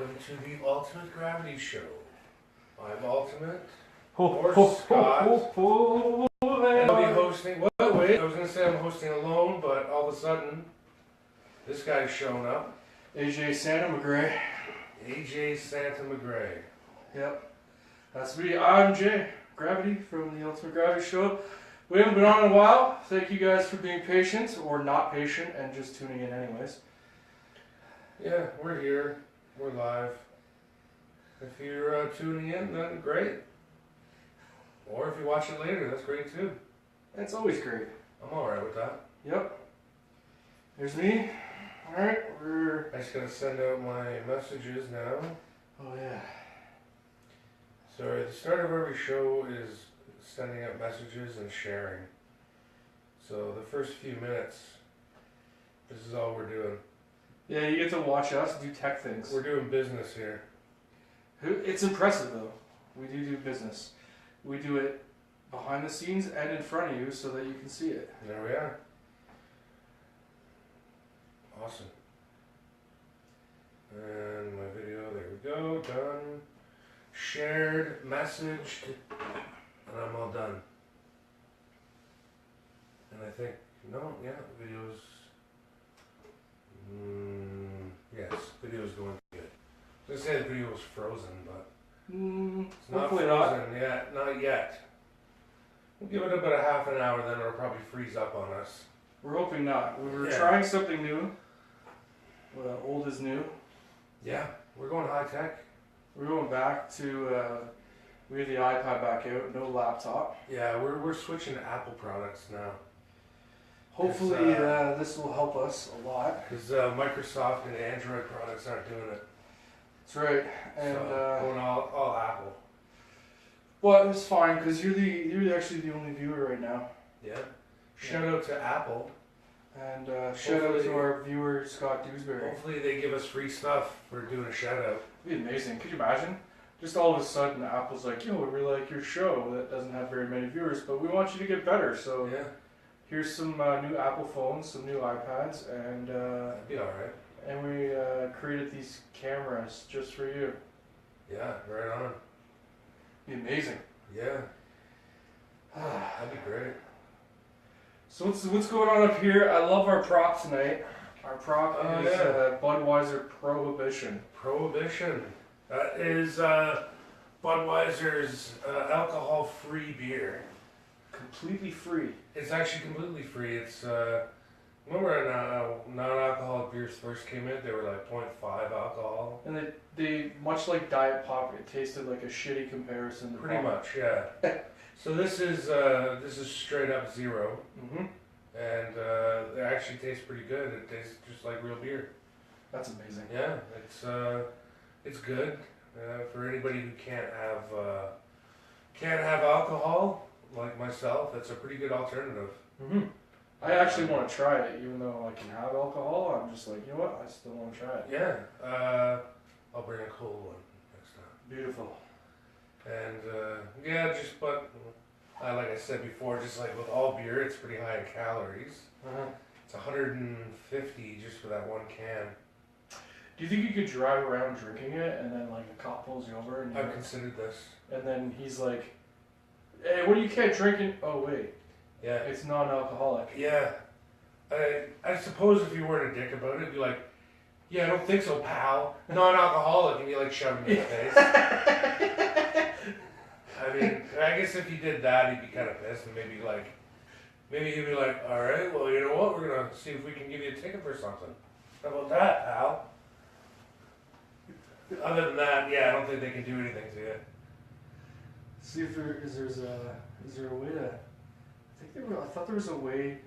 welcome to the Ultimate Gravity Show. I'm Ultimate, or Scott, and I'll be hosting, wait, I was going to say I'm hosting alone, but all of a sudden, this guy's shown up. AJ Santa McGray. AJ Santa McGray. Yep, that's me. I'm Jay, Gravity from the Ultimate Gravity Show. We haven't been on in a while. Thank you guys for being patient, or not patient, and just tuning in anyways. Yeah, we're here. We're live. If you're tuning in, then great. Or if you watch it later, that's great too. That's always great. I'm alright with that. Yep. There's me. Alright, we're... I just gotta send out my messages now. Oh yeah. So at the start of every show is sending out messages and sharing. So the first few minutes, this is all we're doing. Yeah, you get to watch us do tech things. We're doing business here. It's impressive though. We do business. We do it behind the scenes and in front of you so that you can see it. There we are. Awesome. And my video, there we go, done. Shared, messaged, and I'm all done. And I think, no, yeah, videos, yes, video's going good. I was going to say the video was frozen, but it's not frozen yet, not yet. We'll give it about a half an hour, then it'll probably freeze up on us. We're hoping not. We were trying something new. Well, old is new. Yeah, we're going high tech. We're going back to, we have the iPad back out, no laptop. Yeah, we're switching to Apple products now. Hopefully this will help us a lot. Because Microsoft and Android products aren't doing it. That's right. And so, going all Apple. Well, it's fine because you're actually the only viewer right now. Yeah. Shout out to Apple. And shout out to our viewer Scott Dewsbury. Hopefully they give us free stuff for doing a shout out. It'd be amazing. Could you imagine? Just all of a sudden Apple's like, yo, we really like your show that doesn't have very many viewers, but we want you to get better. So yeah. Here's some new Apple phones, some new iPads, and that'd be alright. And we created these cameras just for you. Yeah, right on. It'd be amazing. Yeah. That'd be great. So what's going on up here? I love our prop tonight. Our prop is Budweiser Prohibition. Prohibition. That is Budweiser's alcohol-free beer. Completely free. It's actually completely free. It's remember when non-alcoholic beers first came in, they were like 0.5 alcohol. And they much like Diet Pop, it tasted like a shitty comparison to pretty pop. much, yeah. So this is straight up zero, and it actually tastes pretty good. It tastes just like real beer. That's amazing. Yeah, it's good for anybody who can't have alcohol. Like myself, it's a pretty good alternative. I actually want to try it, even though I can have alcohol. I'm just like, you know what? I still want to try it. Yeah, I'll bring a cold one next time. Beautiful. And like I said before, just like with all beer, it's pretty high in calories. It's 150 just for that one can. Do you think you could drive around drinking it, and then like a cop pulls you over? And I've considered this. And then he's like, hey, what do you can't drinking? Oh wait, yeah, it's non-alcoholic. Yeah, I suppose if you weren't a dick about it, you'd be like, yeah, I don't think so, pal. Non-alcoholic, and you like shove him in the face. I mean, I guess if he did that, he'd be kind of pissed, and maybe he'd be like, all right, well, you know what? We're gonna see if we can give you a ticket for something. How about that, pal? Other than that, yeah, I don't think they can do anything to you. See if is there a way to? I thought there was a way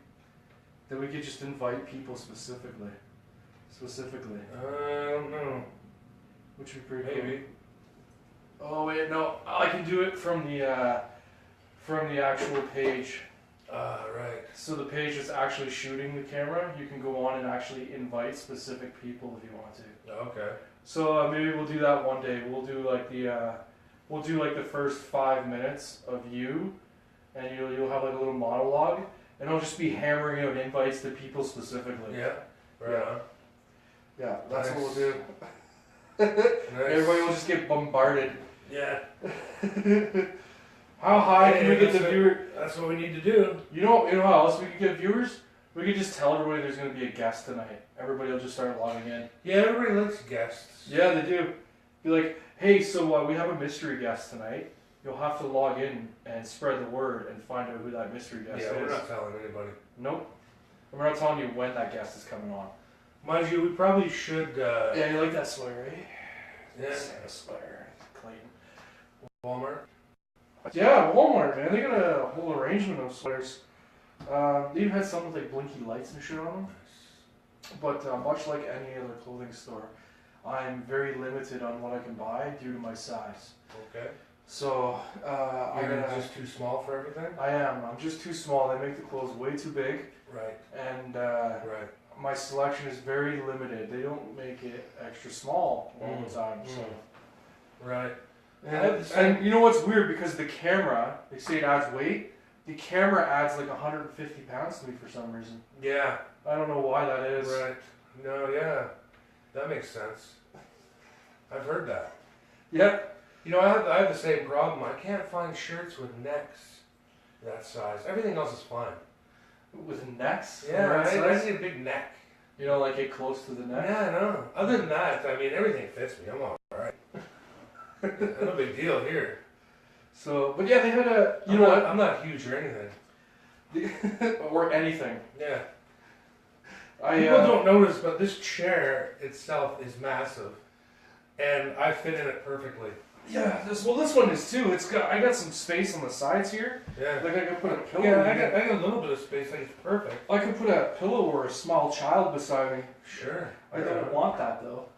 that we could just invite people specifically. I don't know. Which would be pretty Maybe. Cool. Oh wait, no, I can do it from the actual page. Right. So the page that's actually shooting the camera, you can go on and actually invite specific people if you want to. Okay. So maybe we'll do that one day. We'll do like the first 5 minutes of you, and you'll have like a little monologue, and I'll just be hammering out invites to people specifically. Yeah. Right on. Yeah, that's nice. what we'll do. Everybody will just get bombarded. Yeah. How high can we get the viewers? That's what we need to do. You know how else we could get viewers? We could just tell everybody there's going to be a guest tonight. Everybody will just start logging in. Yeah, everybody likes guests. Yeah, they do. Be like, hey, so we have a mystery guest tonight. You'll have to log in and spread the word and find out who that mystery guest is. Yeah, we're not telling anybody. Nope. We're not telling you when that guest is coming on. Mind you, we probably should... Yeah, you like that sweater, right? Yeah. Santa sweater. Clayton. Walmart. Yeah, Walmart, man. They got a whole arrangement of sweaters. They even had some with like blinky lights and shit on them. But much like any other clothing store, I'm very limited on what I can buy due to my size. Okay. So You're just too small for everything? I am. I'm just too small. They make the clothes way too big. Right. And right. my selection is very limited. They don't make it extra small all the time. So. Right. And you know what's weird? Because the camera, they say it adds weight. The camera adds like 150 pounds to me for some reason. Yeah. I don't know why that is. Right. No, yeah. That makes sense. I've heard that. Yep. You know, I have the same problem. I can't find shirts with necks that size. Everything else is fine. With necks? Yeah, I need a big neck. You know, like get close to the neck? Yeah, no. Other than that, I mean, everything fits me. I'm alright. No big deal here. So, but yeah, they had a... I'm not huge or anything. Or anything. Yeah. People don't notice, but this chair itself is massive. And I fit in it perfectly. Yeah, this one is too. I got some space on the sides here. Yeah. Like I could put a pillow. Yeah, I got a little bit of space. Like it's perfect. I could put a pillow or a small child beside me. Sure. I don't want that though.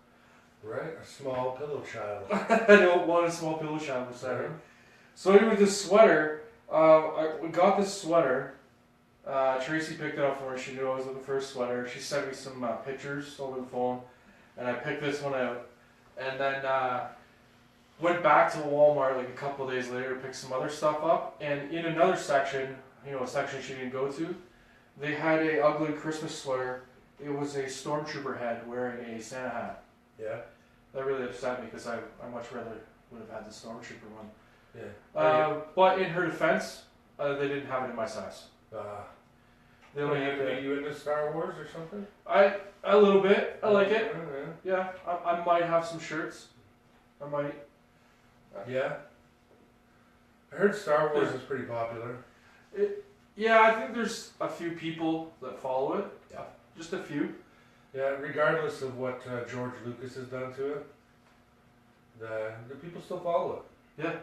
Right, a small pillow child. I don't want a small pillow child beside me. So anyway, this sweater, we got this sweater. Tracy picked it up for me. She knew I was looking for a sweater. She sent me some pictures over the phone, and I picked this one out. And then went back to Walmart like a couple of days later to pick some other stuff up. And in another section, a section she didn't go to, they had a ugly Christmas sweater. It was a stormtrooper head wearing a Santa hat. Yeah. That really upset me because I much rather would have had the stormtrooper one. Yeah. But in her defense, they didn't have it in my size. They only Are you into Star Wars or something? A little bit. I like it. Yeah. Yeah, I might have some shirts. I might. Yeah. I heard Star Wars is pretty popular. Yeah, I think there's a few people that follow it. Yeah. Just a few. Yeah, regardless of what George Lucas has done to it, the people still follow it. Yeah.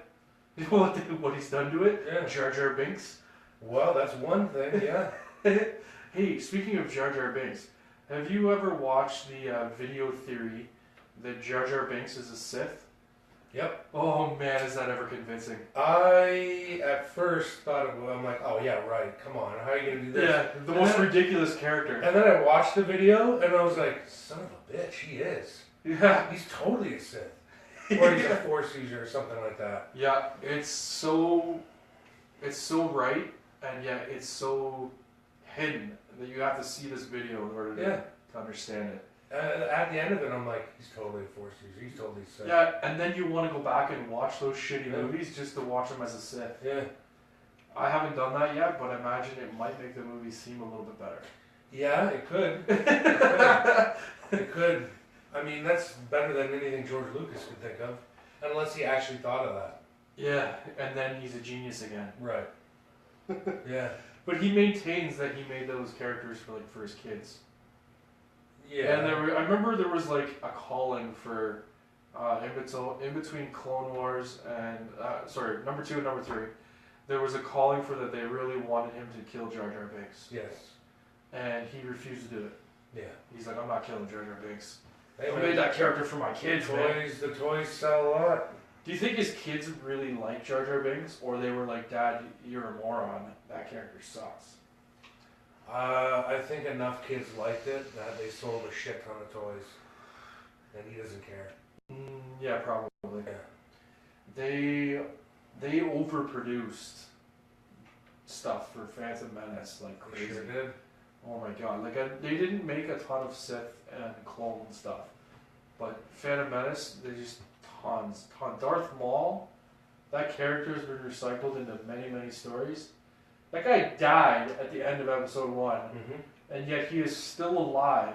You know what he's done to it? Yeah. Jar Jar Binks. Well, that's one thing, yeah. Hey, speaking of Jar Jar Binks, have you ever watched the video theory that Jar Jar Binks is a Sith? Yep. Oh man, is that ever convincing? I, at first, thought I'm like, oh yeah, right, come on, how are you going to do this? Yeah, the most ridiculous character. And then I watched the video, and I was like, son of a bitch, he is. Yeah. He's totally a Sith. Or he's a Force user or something like that. Yeah, it's so right, and yet it's so hidden that you have to see this video in order to understand it. At the end of it, I'm like, he's totally a Force user. He's totally Sith. Yeah, and then you want to go back and watch those shitty movies just to watch them as a Sith. Yeah. I haven't done that yet, but I imagine it might make the movie seem a little bit better. Yeah, it could. It could. I mean, that's better than anything George Lucas could think of. Unless he actually thought of that. Yeah, and then he's a genius again. Right. Yeah. But he maintains that he made those characters for his kids. Yeah. And I remember there was like a calling for in between Clone Wars and number 2 and number 3. There was a calling for that they really wanted him to kill Jar Jar Binks. Yes. And he refused to do it. Yeah. He's like, I'm not killing Jar Jar Binks. Hey, I made that character for my kids, man. The toys sell a lot. Do you think his kids really like Jar Jar Binks, or they were like, Dad, you're a moron. That character sucks. I think enough kids liked it that they sold a shit ton of toys, and he doesn't care. Yeah, probably. Yeah. They overproduced stuff for Phantom Menace like crazy. They sure did. Oh my god! Like they didn't make a ton of Sith and clone stuff, But Phantom Menace, there's just tons. Darth Maul, that character has been recycled into many, many stories. That guy died at the end of episode 1, and yet he is still alive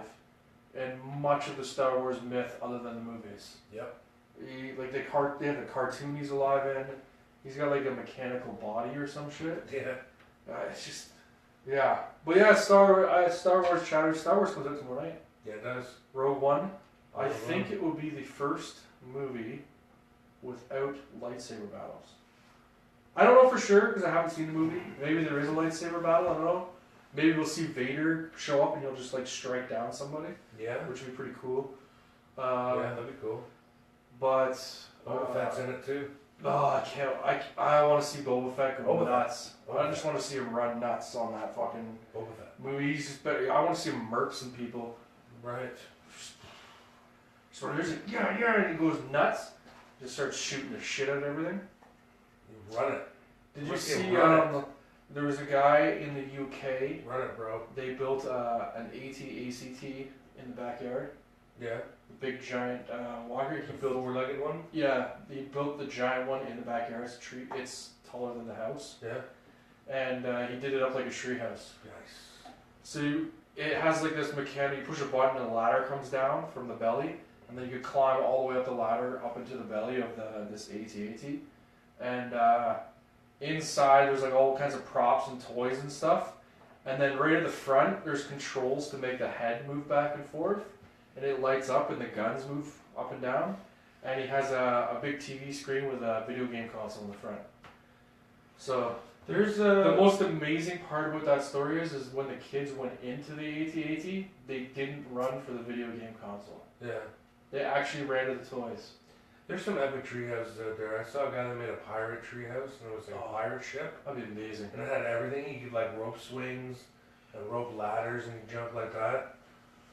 in much of the Star Wars myth other than the movies. Yep. They have the cartoon he's alive in. He's got like a mechanical body or some shit. Yeah. It's just, yeah. But yeah, Star Wars chatter. Star Wars comes out tomorrow night. Yeah, it does. Rogue One. I think it will be the first movie without lightsaber battles. I don't know for sure because I haven't seen the movie. Maybe there is a lightsaber battle. I don't know. Maybe we'll see Vader show up and he'll just like strike down somebody. Yeah. Which would be pretty cool. Yeah, that'd be cool. But Boba Fett's in it too. Oh, I can't. I want to see Boba Fett go nuts. I just Fett. want to see him run nuts on that fucking Boba Fett. movie. He's just better. I want to see him murk some people. Right. So there's like, yeah, and he goes nuts. Just starts shooting the shit out of everything. You run it. Did you see? There was a guy in the UK. Run it, bro. They built an AT-ACT in the backyard. Yeah. The big giant walker. He built the four-legged one. Yeah, he built the giant one in the backyard. It's a tree. It's taller than the house. Yeah. And he did it up like a tree house. Nice. So it has like this mechanic. You push a button and the ladder comes down from the belly, and then you could climb all the way up the ladder up into the belly of this AT-AT. And inside there's like all kinds of props and toys and stuff. And then right at the front there's controls to make the head move back and forth. And it lights up and the guns move up and down. And he has a big TV screen with a video game console in the front. So there's the most amazing part about that story is when the kids went into the AT-AT, they didn't run for the video game console. Yeah. They actually ran to the toys. There's some epic treehouses out there. I saw a guy that made a pirate treehouse, and it was like a pirate ship. That'd be amazing. And it had everything. You could like rope swings and rope ladders and jump like that.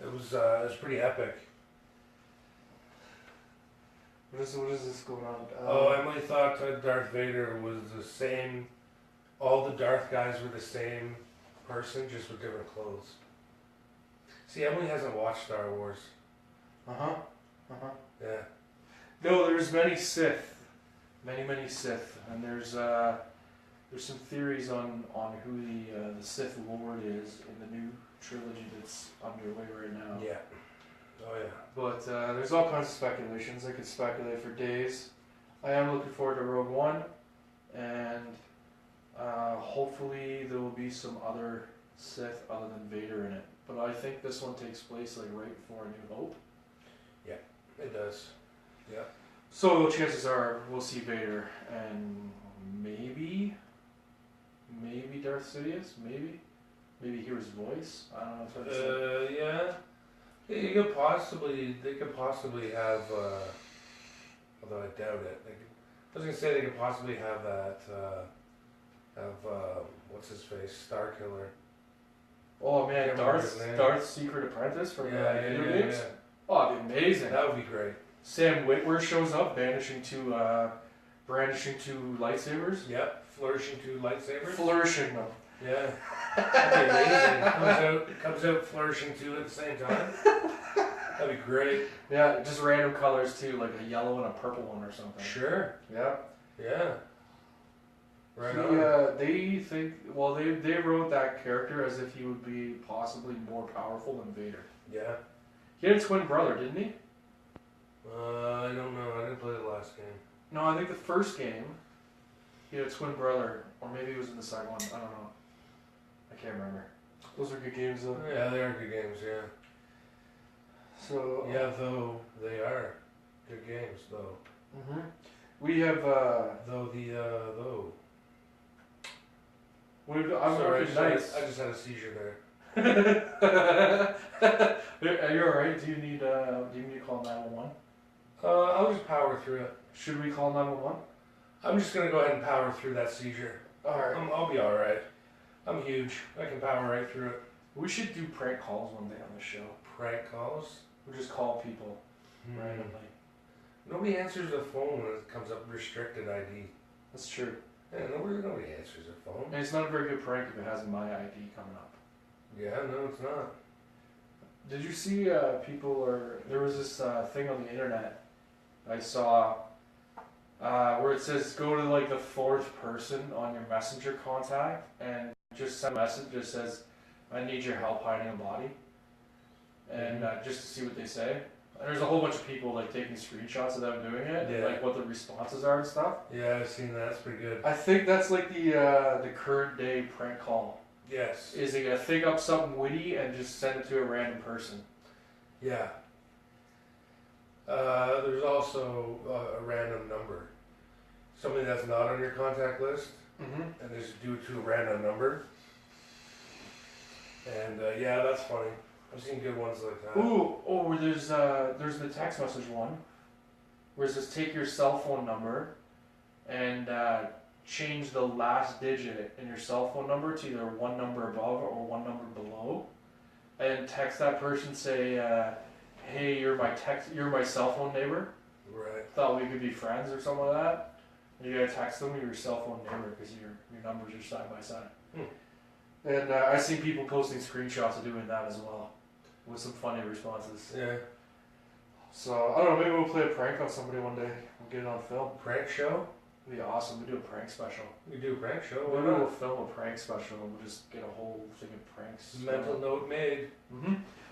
It was pretty epic. What is this going on? Emily thought Darth Vader was the same. All the Darth guys were the same person, just with different clothes. See, Emily hasn't watched Star Wars. Yeah. No, there's many Sith, many Sith, and there's some theories on who the Sith Lord is in the new trilogy that's underway right now. Yeah. Oh yeah. But there's all kinds of speculations. I could speculate for days. I am looking forward to Rogue One, and hopefully there will be some other Sith other than Vader in it. But I think this one takes place like right before A New Hope. Yeah, it does. Yeah. So chances are we'll see Vader and maybe Darth Sidious, maybe hear his voice. I don't know if that's yeah. They could possibly have. Although I doubt it. I was gonna say they could possibly have that. What's his face? Starkiller. Oh man, Darth's Secret Apprentice from Video Games. Yeah. Oh, it'd be amazing. That would be great. Sam Witwer shows up, brandishing two lightsabers. Yep, flourishing two lightsabers. Flourishing them. Yeah. That'd be amazing. Comes out flourishing two at the same time. That'd be great. Yeah, just random colors too, like a yellow and a purple one or something. Sure. Yeah. Yeah. Right on. They wrote that character as if he would be possibly more powerful than Vader. Yeah. He had a twin brother, didn't he? I don't know. I didn't play the last game. No, I think the first game, he had a twin brother, or maybe he was in the second one. I don't know. I can't remember. Those are good games, though. Yeah, they are good games. Yeah. So. Yeah, though they are good games, though. Mhm. We have. Though. Sorry, I just had a seizure there. Are you alright? Do you need to call 911? I'll just power through it. Should we call 911? I'm just gonna go ahead and power through that seizure. Alright. I'll be alright. I'm huge. I can power right through it. We should do prank calls one day on the show. Prank calls? We just call people randomly. Nobody answers the phone when it comes up restricted ID. That's true. Yeah, nobody answers the phone. And it's not a very good prank if it has my ID coming up. Yeah, no, it's not. Did you see there was this thing on the internet I saw where it says go to like the fourth person on your messenger contact and just send a message that says, I need your help hiding a body. And just to see what they say. And there's a whole bunch of people like taking screenshots of them doing it, and, like what the responses are and stuff. Yeah, I've seen that. It's pretty good. I think that's like the current day prank call. Yes. Is they gonna think up something witty and just send it to a random person. Yeah. There's also a random number. Somebody that's not on your contact list, and they just do it to a random number. And yeah, that's funny. I've seen good ones like that. Where there's the text message one, where it says take your cell phone number and change the last digit in your cell phone number to either one number above or one number below, and text that person, say, hey, you're my cell phone neighbor. Right. Thought we could be friends or something like that. And you gotta text them your cell phone neighbor because your numbers are side by side. And I've seen people posting screenshots of doing that as well, with some funny responses. Yeah. So, I don't know, maybe we'll play a prank on somebody one day. We'll get it on film. Prank show? It'd be awesome. We do a prank special. We do a prank show? Maybe we'll film a prank special and we'll just get a whole thing of pranks. Mental note made.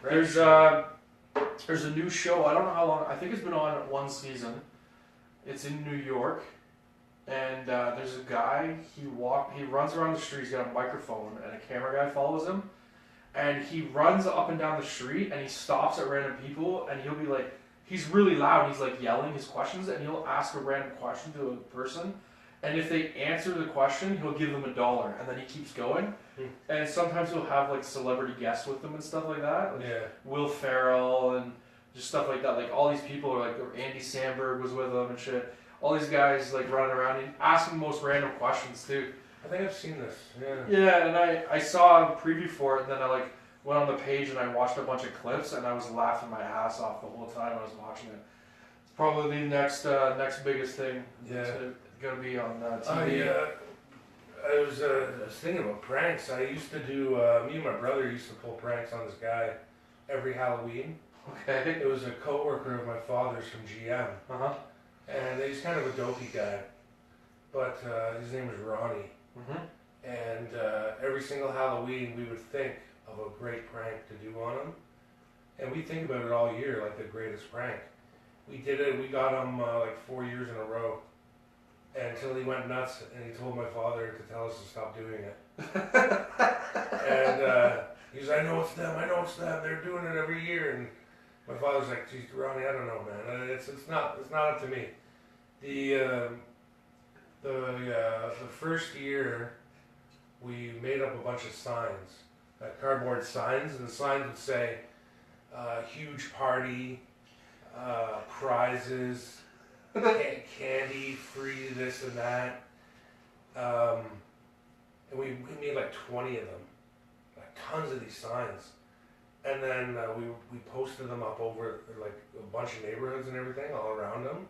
There's a new show, I don't know how long, I think it's been on one season. It's in New York. And there's a guy, he runs around the street, he's got a microphone, and a camera guy follows him. And he runs up and down the street, and he stops at random people, and he'll be like, he's really loud, he's like yelling his questions, and he'll ask a random question to a person. And if they answer the question, he'll give them $1, and then he keeps going. And sometimes he'll have like celebrity guests with him and stuff like that. Like Will Ferrell and just stuff like that. Like all these people are like, Andy Samberg was with him and shit. All these guys like running around and asking the most random questions too. I think I've seen this. Yeah. Yeah, and I saw a preview for it, and then I like went on the page and I watched a bunch of clips, and I was laughing my ass off the whole time I was watching it. It's probably the next biggest thing. Yeah. It's gonna be on TV. I was thinking about pranks. I used to do. Me and my brother used to pull pranks on this guy every Halloween. Okay. It was a coworker of my father's from GM. And he's kind of a dopey guy, but his name was Ronnie. And every single Halloween we would think of a great prank to do on him. And we think about it all year, like the greatest prank. We did it, we got him like 4 years in a row. Until he went nuts and he told my father to tell us to stop doing it. And he's like, I know it's them, they're doing it every year. And my father's like, geez, Ronnie, I don't know, man. It's not up to me. The first year, we made up a bunch of signs, cardboard signs, and the signs would say, huge party, prizes, candy, free, this and that. And we made like 20 of them, like tons of these signs. And then we posted them up over like a bunch of neighborhoods and everything all around them.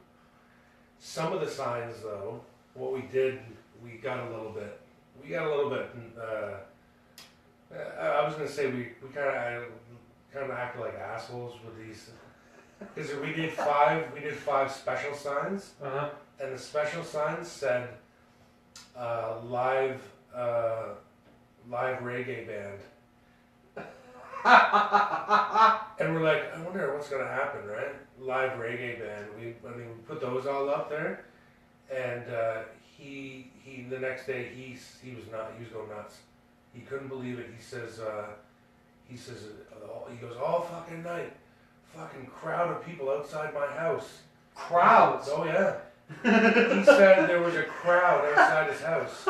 Some of the signs, though, what we did, we got a little bit. I was gonna say we kind of acted like assholes with these, because we did five special signs, and the special signs said live reggae band. And we're like, I wonder what's gonna happen, right? Live reggae band. We put those all up there, and he the next day he was going nuts. He couldn't believe it. He goes all fucking night, fucking crowd of people outside my house. Crowds? Oh yeah. He said there was a crowd outside his house,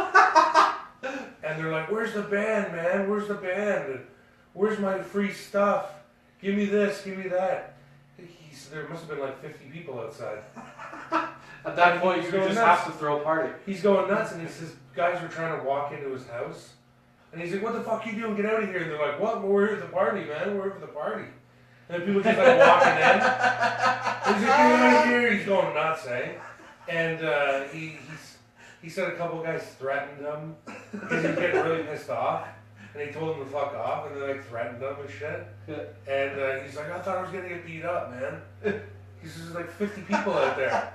and they're like, "Where's the band, man? Where's the band? And where's my free stuff? Give me this, give me that." There must have been like 50 people outside. At that point, you just have to throw a party. He's going nuts, and he says guys were trying to walk into his house, and he's like, "What the fuck are you doing? Get out of here!" And they're like, "What? We're here at the party, man. We're here for the party." And then people just like walking in. And he's like, "Get out of here!" He's going nuts, eh? And he said a couple of guys threatened him because he was getting really pissed off. And he told him to fuck off, and they like threatened him and shit. Yeah. And he's like, I thought I was gonna get beat up, man. He's just like 50 people out there.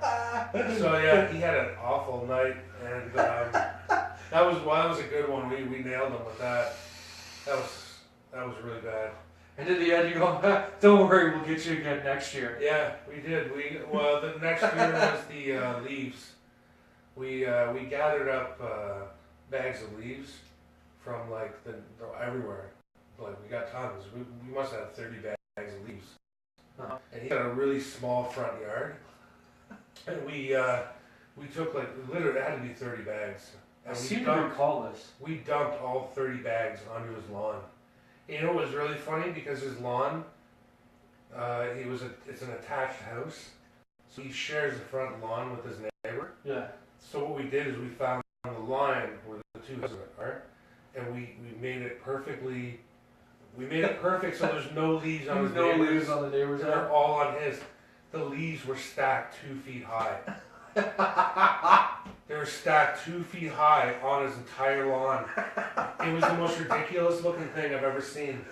So yeah, he had an awful night, and that was a good one. We nailed him with that. That was really bad. And in the end, you go, don't worry, we'll get you again next year. Yeah, we did. Well, the next year was the leaves. We gathered up bags of leaves from like everywhere. Like we got tons. We must have 30 bags of leaves. Uh-huh. And he had a really small front yard. And we took like literally it had to be 30 bags. And I seem to recall this. We dumped all 30 bags onto his lawn. You know, it was really funny because his lawn, it's an attached house, so he shares the front lawn with his neighbor. Yeah. So what we did is we found the line where the two houses are, and we made it perfectly. We made it perfect so there's no leaves on his neighbors. No leaves on the neighbors. They're all on his. The leaves were stacked 2 feet high. They were stacked 2 feet high on his entire lawn. It was the most ridiculous looking thing I've ever seen.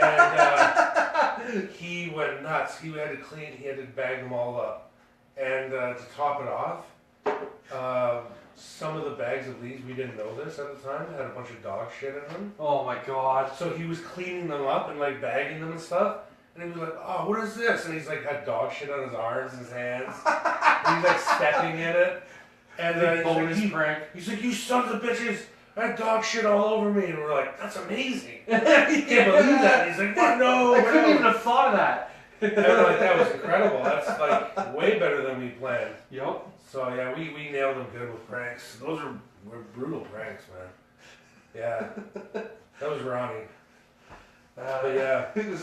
And he went nuts. He had to bag them all up. And to top it off, some of the bags of leaves, we didn't know this at the time, had a bunch of dog shit in them. Oh my god. So he was cleaning them up and like bagging them and stuff. And he was like, oh, what is this? And he's like had dog shit on his arms and his hands. And he's like stepping in it. And then he's like, you sons of bitches, I had dog shit all over me. And we're like, that's amazing. I can't believe that. And he's like, what? No. I couldn't even have thought of that. And we're like, that was incredible. That's like way better than we planned. Yep. So yeah, we nailed them good with pranks. Those were brutal pranks, man. Yeah. That was Ronnie. But yeah. This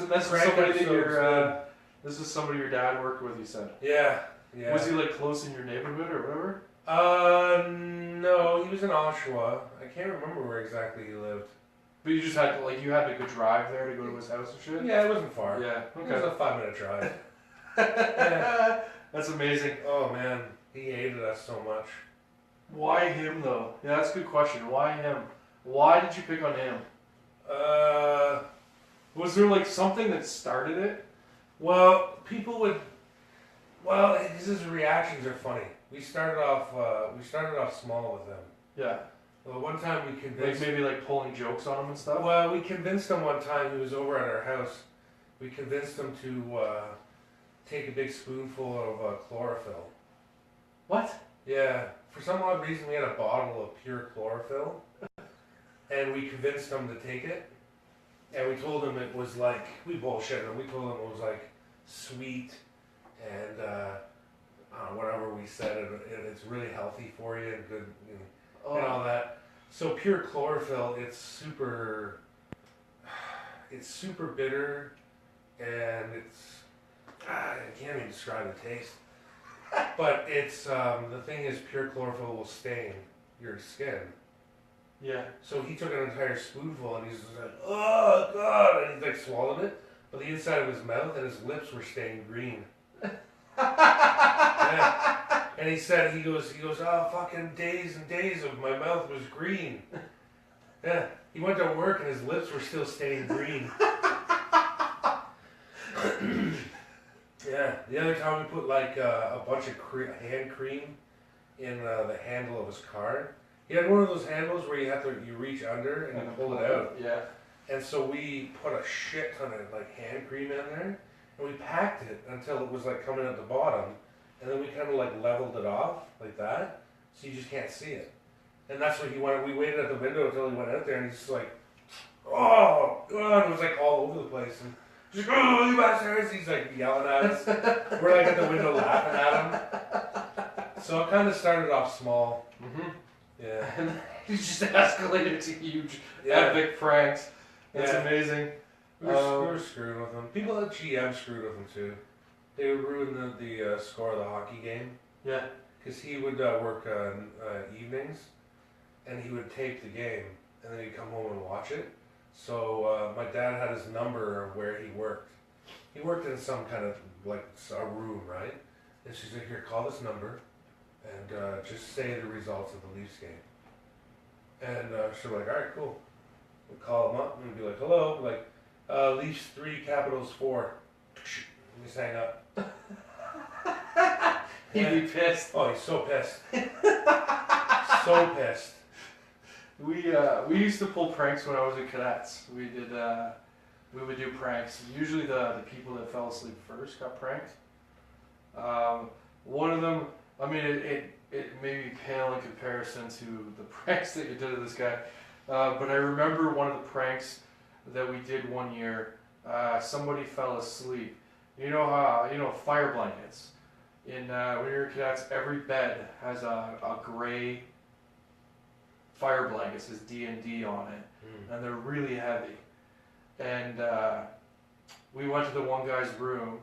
is somebody your dad worked with, you said. Yeah. Yeah. Was he like close in your neighborhood or whatever? No, he was in Oshawa. I can't remember where exactly he lived. But you just had to, like, you had to go drive there to go to his house and shit? Yeah, it wasn't far. Yeah, okay. It was a 5-minute drive. Yeah. That's amazing. Oh man, he hated us so much. Why him though? Yeah, that's a good question. Why him? Why did you pick on him? Was there like something that started it? Well, his reactions are funny. We started off small with him. Yeah. Well, one time we convinced... Like maybe like pulling jokes on him and stuff? Well, we convinced him one time, he was over at our house, we convinced him to take a big spoonful of chlorophyll. What? Yeah. For some odd reason we had a bottle of pure chlorophyll, and we convinced him to take it, and we told him it was like, we bullshitted him, we told him it was like sweet, and whatever we said, it's really healthy for you and good, and all that. So pure chlorophyll, it's super bitter, and I can't even describe the taste. But it's the thing is, pure chlorophyll will stain your skin. Yeah. So he took an entire spoonful and he's just like, oh god, and he like swallowed it, but the inside of his mouth and his lips were stained green. Yeah. And he said, he goes, oh, fucking days and days of my mouth was green. Yeah. He went to work and his lips were still stained green. Yeah. The other time we put like a bunch of hand cream in the handle of his car. He had one of those handles where you reach under and you pull it out. Yeah. And so we put a shit ton of like hand cream in there, and we packed it until it was like coming at the bottom. And then we kind of like leveled it off like that, so you just can't see it. And that's what he wanted. We waited at the window until he went out there, and he's just like, oh, God. It was like all over the place. And he's like, oh, you bastards. He's like yelling at us. We're like at the window laughing at him. So it kind of started off small. Mm-hmm. Yeah. And he just escalated to huge, epic pranks. That's amazing. We were screwing with him. People at GM screwed with him too. They would ruin the score of the hockey game. Yeah. Because he would work evenings, and he would tape the game, and then he'd come home and watch it. So my dad had his number of where he worked. He worked in some kind of like a room, right? And she's like, here, call this number, and just say the results of the Leafs game. And so we're like, all right, cool. We'd call him up and be like, hello, like, Leafs 3, Capitals 4. And just hang up. He'd be pissed. Oh, he's so pissed. So pissed. We used to pull pranks when I was in Cadets. We would do pranks. Usually the people that fell asleep first got pranked. One of them, I mean, it may be pale in comparison to the pranks that you did to this guy. But I remember one of the pranks that we did one year. Somebody fell asleep. You know how, fire blankets. When you're in Cadets, every bed has a gray fire blanket. It says D&D on it. And they're really heavy. And we went to the one guy's room.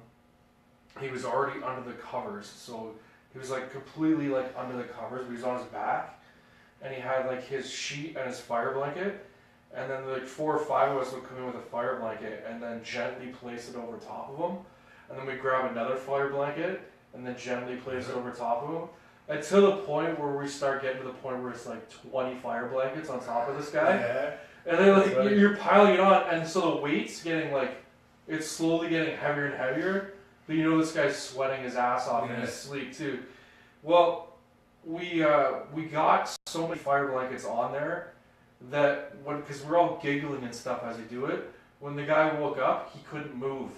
He was already under the covers. So he was like completely like under the covers, but he was on his back. And he had like his sheet and his fire blanket. And then like 4 or 5 of us would come in with a fire blanket and then gently place it over top of him. And then we'd grab another fire blanket and then gently place it over top of him. Until the point where we start getting to the point where it's like 20 fire blankets on top of this guy. Yeah. And then like you're piling it on, and so the weight's getting like, it's slowly getting heavier and heavier. But this guy's sweating his ass off in his sleep too. Well, we got so many fire blankets on there that because we're all giggling and stuff as we do it, when the guy woke up, he couldn't move.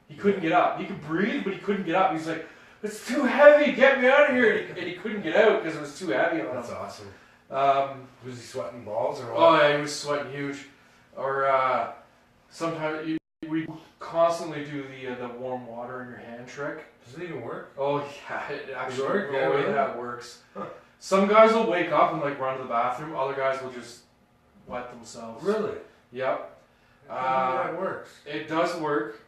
He couldn't get up. He could breathe, but he couldn't get up. He's like, "It's too heavy. Get me out of here!" And he couldn't get out because it was too heavy on him. That's awesome. Was he sweating balls or what? Oh yeah, he was sweating huge. Or sometimes we constantly do the warm water in your hand trick. Does it even work? Oh yeah, it actually works. Yeah, really? That works. Huh. Some guys will wake up and like run to the bathroom. Other guys will just wet themselves. Really? Yep. That works. It does work.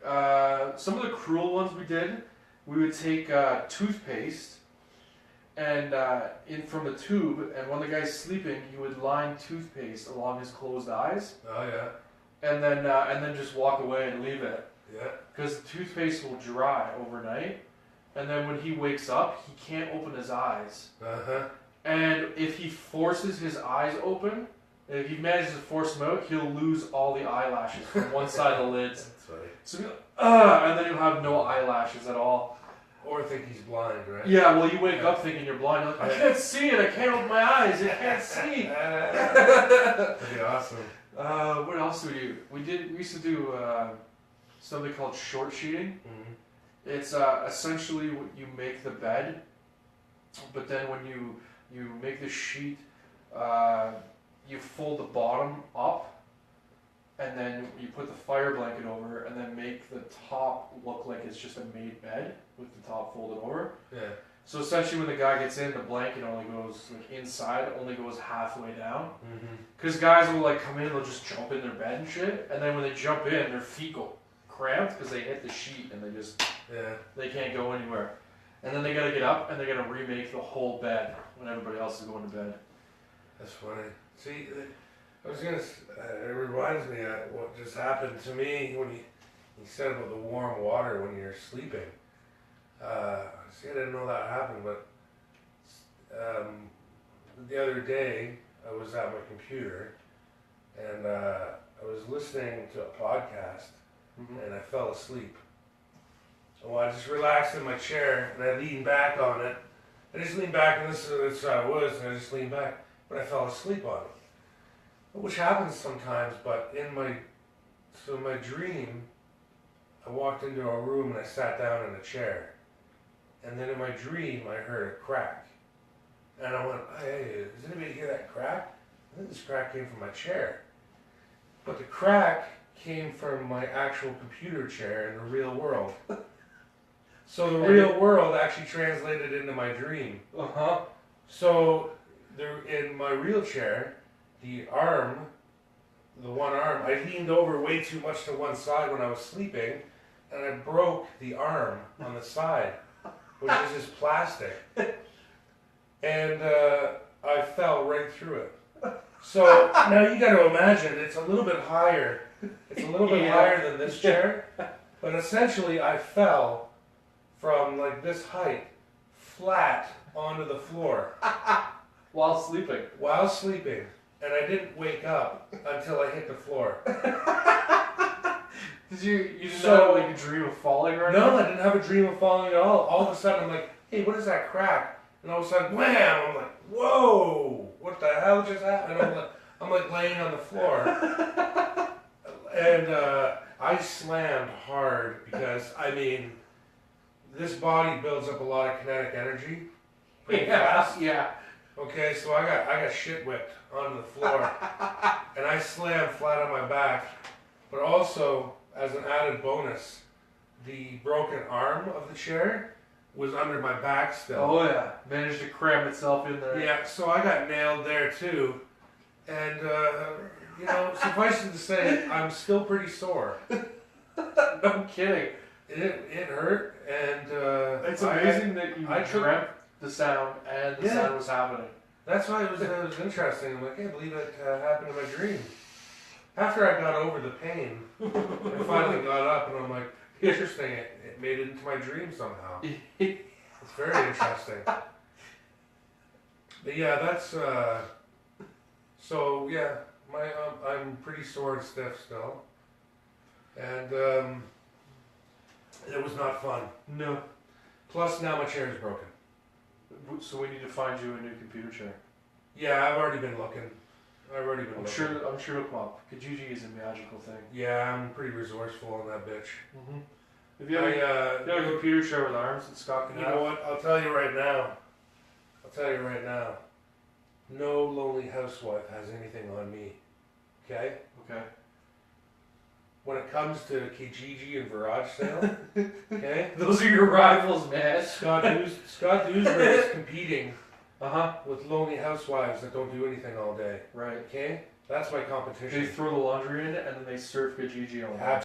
Some of the cruel ones we did, we would take toothpaste and in from the tube, and when the guy's sleeping, you would line toothpaste along his closed eyes. Oh yeah. And then just walk away and leave it. Yeah. Because the toothpaste will dry overnight, and then when he wakes up, he can't open his eyes. And if he forces his eyes open, if he manages to force them out, he'll lose all the eyelashes from one side of the lids. That's funny. So he'll be like, and then he'll have no eyelashes at all. Or think he's blind, right? Yeah, well, you wake up thinking you're blind. You're like, I can't see it. I can't open my eyes. I can't see. That'd be awesome. What else do we do? We used to do something called short sheeting. Mm-hmm. It's essentially you make the bed, but then when you make the sheet, you fold the bottom up, and then you put the fire blanket over, and then make the top look like it's just a made bed with the top folded over. Yeah. So essentially, when the guy gets in, the blanket only goes like inside, only goes halfway down. Because guys will like come in, they'll just jump in their bed and shit, and then when they jump in, their feet go cramped because they hit the sheet and they can't go anywhere. And then they gotta get up and they gotta remake the whole bed when everybody else is going to bed. That's funny. See, it reminds me of what just happened to me when you said about the warm water when you're sleeping. See, I didn't know that happened, but the other day I was at my computer and I was listening to a podcast and I fell asleep. Well, I just relaxed in my chair and I leaned back on it. I just leaned back and this is how I was, and I just leaned back, but I fell asleep on it. Which happens sometimes, but in my dream, I walked into a room and I sat down in a chair. And then in my dream, I heard a crack. And I went, hey, does anybody hear that crack? I think this crack came from my chair. But the crack came from my actual computer chair in the real world. So the real world actually translated into my dream. So in my real chair, the one arm, I leaned over way too much to one side when I was sleeping, and I broke the arm on the side, which is just plastic. And I fell right through it. So now you got to imagine, it's a little bit higher. It's a little bit higher than this chair. But essentially, I fell from like this height, flat onto the floor. While sleeping. While sleeping. and I didn't wake up until I hit the floor. You didn't have like a dream of falling or anything? No, I didn't have a dream of falling at all. All of a sudden, I'm like, hey, what is that crack? And all of a sudden, wham! I'm like, whoa! What the hell just happened? I'm like laying on the floor. And I slammed hard because, I mean, this body builds up a lot of kinetic energy pretty fast. Yeah. Okay, so I got shit whipped onto the floor. And I slammed flat on my back. But also, as an added bonus, the broken arm of the chair was under my back still. Oh yeah, managed to cram itself in there. Yeah, so I got nailed there too. And, you know, suffice it to say, I'm still pretty sore. No kidding. It hurt, and it's amazing that you dreamt the sound and the sound was happening. That's why it was interesting. I'm like, I can't believe it happened in my dream. After I got over the pain, I finally got up, and I'm like, interesting, it made it into my dream somehow. It's very interesting. But yeah, that's, so yeah, I'm pretty sore and stiff still. And it was not fun. No. Plus now my chair is broken. So we need to find you a new computer chair. Yeah, I've already been looking. I'm sure it'll come up. Kijiji is a magical thing. Yeah, I'm pretty resourceful on that bitch. Mm-hmm. If you have a computer chair with arms that Scott can have. You know what? I'll tell you right now. No lonely housewife has anything on me. Okay? Okay. When it comes to Kijiji and Virage sale, okay? Those are your rivals, man. Scott Dewsbury is competing Uh-huh. with lonely housewives that don't do anything all day. Right. Okay? That's my competition. They throw the laundry in and then they surf Kijiji on that.